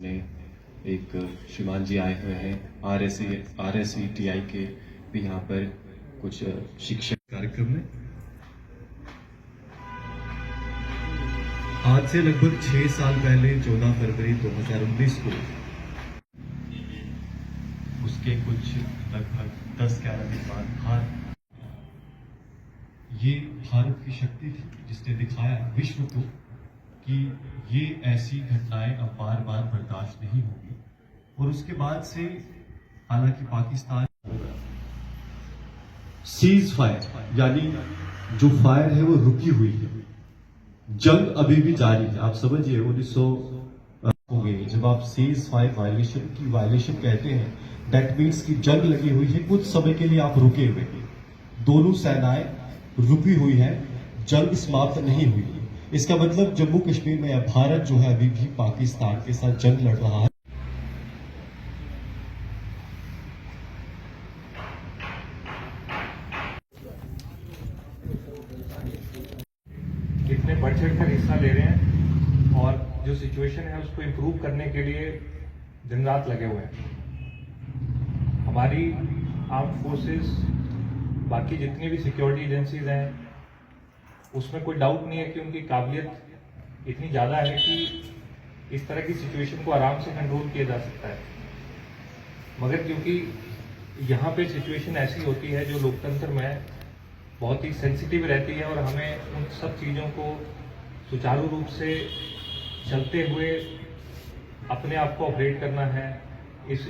ने एक श्रीमान जी आए हुए हैं RSETI के भी यहाँ पर कुछ शिक्षक कार्यक्रम में आज से लगभग 6 साल पहले 14 फरवरी 2019 को उसके कुछ लगभग 10-11 दिन बाद ये भारत की शक्ति थी जिसने दिखाया विश्व को कि ये ऐसी घटनाएं अब बार बार बर्दाश्त नहीं होगी। और उसके बाद से हालांकि पाकिस्तान सीज फायर यानी जो फायर है वो रुकी हुई है, जंग अभी भी जारी है। आप समझिए 1900 होंगे जब आप सीज फायर वायलेशन कहते हैं, दैट मीन्स की जंग लगी हुई है, कुछ समय के लिए आप रुके हुए हैं, दोनों सेनाएं रुकी हुई है, जंग समाप्त नहीं हुई है। इसका मतलब जम्मू कश्मीर में भारत जो है अभी भी पाकिस्तान के साथ जंग लड़ रहा है। इतने बढ़ चढ़ कर हिस्सा ले रहे हैं और जो सिचुएशन है उसको इम्प्रूव करने के लिए दिन रात लगे हुए हैं। हमारी आर्म्ड फोर्सेस, बाकी जितनी भी सिक्योरिटी एजेंसीज हैं, उसमें कोई डाउट नहीं है कि उनकी काबिलियत इतनी ज़्यादा है कि इस तरह की सिचुएशन को आराम से कंट्रोल किया जा सकता है। मगर क्योंकि यहाँ पे सिचुएशन ऐसी होती है जो लोकतंत्र में बहुत ही सेंसिटिव रहती है और हमें उन सब चीज़ों को सुचारू रूप से चलते हुए अपने आप को ऑपरेट करना है। इस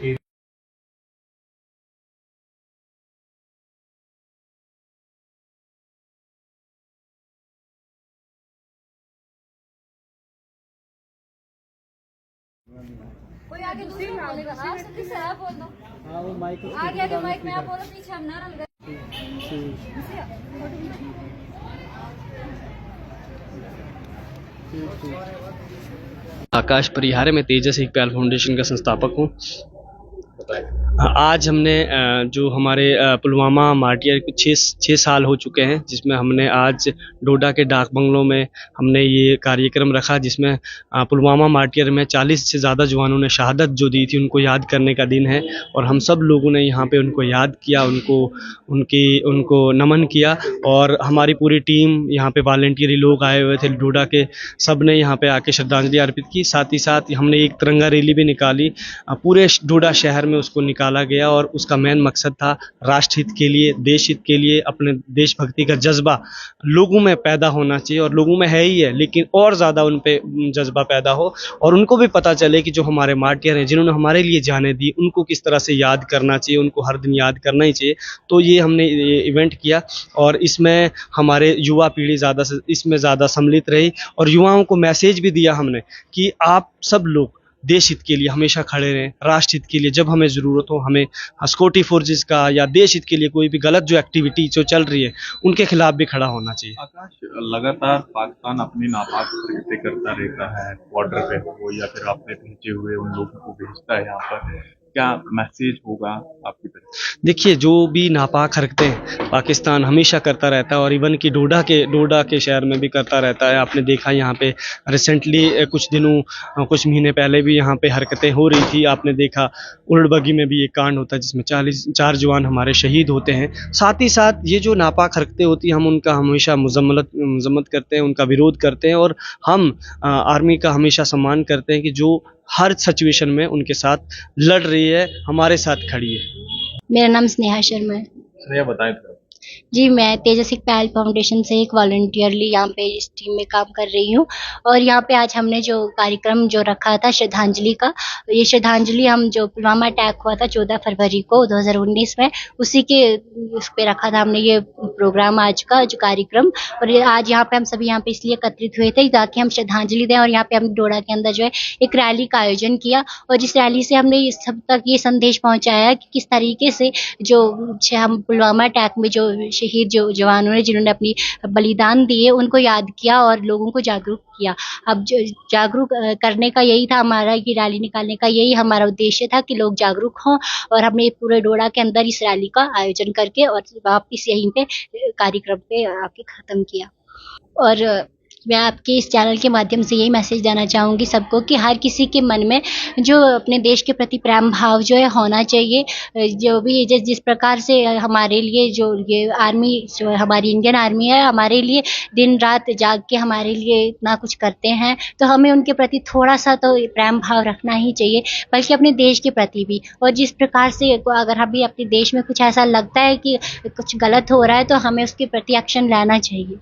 कोई आगे दूसरी बोलेगा ना, आप सबकी सलाह बोल दो। हाँ वो माइक आगे माइक में आप बोलो, पीछे हम ना लगे। आकाश परिहारे, मैं तेजस इकबाल फाउंडेशन का संस्थापक हूँ। आज हमने जो हमारे पुलवामा मार्टियर के 6 साल हो चुके हैं, जिसमें हमने आज डोडा के डाक बंगलों में हमने ये कार्यक्रम रखा, जिसमें पुलवामा मार्टियर में 40 से ज़्यादा जवानों ने शहादत जो दी थी उनको याद करने का दिन है। और हम सब लोगों ने यहाँ पे उनको याद किया, उनको नमन किया। और हमारी पूरी टीम यहाँ पे वॉलंटियरी लोग आए हुए थे डोडा के, सब ने यहाँ पे आके श्रद्धांजलि अर्पित की। साथ ही साथ हमने एक तिरंगा रैली भी निकाली, पूरे डोडा शहर में उसको निकाला गया। और उसका मेन मकसद था राष्ट्र हित के लिए, देश हित के लिए, अपने देशभक्ति का जज्बा लोगों में पैदा होना चाहिए। और लोगों में है ही है, लेकिन और ज़्यादा उन पे जज्बा पैदा हो और उनको भी पता चले कि जो हमारे मार्टियर हैं, जिन्होंने हमारे लिए जाने दी, उनको किस तरह से याद करना चाहिए, उनको हर दिन याद करना ही चाहिए। तो ये हमने ये इवेंट किया और इसमें हमारे युवा पीढ़ी इसमें ज़्यादा सम्मिलित रही। और युवाओं को मैसेज भी दिया हमने कि आप सब लोग देश हित के लिए हमेशा खड़े रहें, राष्ट्र हित के लिए जब हमें ज़रूरत हो, हमें सिक्योरिटी फोर्सेस का या देश हित के लिए कोई भी गलत जो एक्टिविटी जो चल रही है उनके खिलाफ भी खड़ा होना चाहिए। आकाश, लगातार पाकिस्तान अपनी नापाक हरकतें करता रहता है, बॉर्डर पे हो या फिर आपने भेजे हुए उन लोगों को भेजता है यहाँ पर, क्या मैसेज होगा आपकी तरफ? देखिए, जो भी नापाक हरकतें पाकिस्तान हमेशा करता रहता है और इवन कि डोडा के शहर में भी करता रहता है। आपने देखा यहाँ पे रिसेंटली कुछ महीने पहले भी यहाँ पे हरकतें हो रही थी। आपने देखा उल्डबगी में भी एक कांड होता है जिसमें 4 जवान हमारे शहीद होते हैं। साथ ही साथ ये जो नापाक हरकतें होती हैं, हम उनका हमेशा मजम्मत करते हैं, उनका विरोध करते हैं। और हम आर्मी का हमेशा सम्मान करते हैं कि जो हर सिचुएशन में उनके साथ लड़ रही है, हमारे साथ खड़ी है। मेरा नाम स्नेहा शर्मा है। स्नेहा, बताएं थोड़ा। जी, मैं तेजस इकबाल फाउंडेशन से एक वॉलंटियरली यहाँ पे इस टीम में काम कर रही हूँ। और यहाँ पे आज हमने जो कार्यक्रम जो रखा था श्रद्धांजलि का, ये श्रद्धांजलि हम जो पुलवामा अटैक हुआ था 14 फरवरी को 2019 में, उसी के उस पे रखा था हमने ये प्रोग्राम आज का जो कार्यक्रम। और ये आज यहाँ पे हम सभी यहाँ पे इसलिए एकत्रित हुए थे ताकि हम श्रद्धांजलि दें। और यहाँ पे हम डोडा के अंदर जो है एक रैली का आयोजन किया और जिस रैली से हमने सब तक ये संदेश पहुँचाया कि किस तरीके से जो हम पुलवामा अटैक में जो शहीद जो जवानों ने जिन्होंने अपनी बलिदान दिए उनको याद किया और लोगों को जागरूक किया। अब जागरूक करने का यही था हमारा, ये रैली निकालने का यही हमारा उद्देश्य था कि लोग जागरूक हों। और हमने पूरे डोडा के अंदर इस रैली का आयोजन करके और वापस यहीं पे कार्यक्रम पे आके ख़त्म किया। और मैं आपके इस चैनल के माध्यम से यही मैसेज देना चाहूँगी सबको कि हर किसी के मन में जो अपने देश के प्रति प्रेम भाव जो है होना चाहिए। जो भी जिस प्रकार से हमारे लिए जो ये आर्मी जो हमारी इंडियन आर्मी है हमारे लिए दिन रात जाग के हमारे लिए इतना कुछ करते हैं, तो हमें उनके प्रति थोड़ा सा तो प्रेम भाव रखना ही चाहिए, बल्कि अपने देश के प्रति भी। और जिस प्रकार से अगर अभी अपने देश में कुछ ऐसा लगता है कि कुछ गलत हो रहा है तो हमें उसके प्रति एक्शन लेना चाहिए।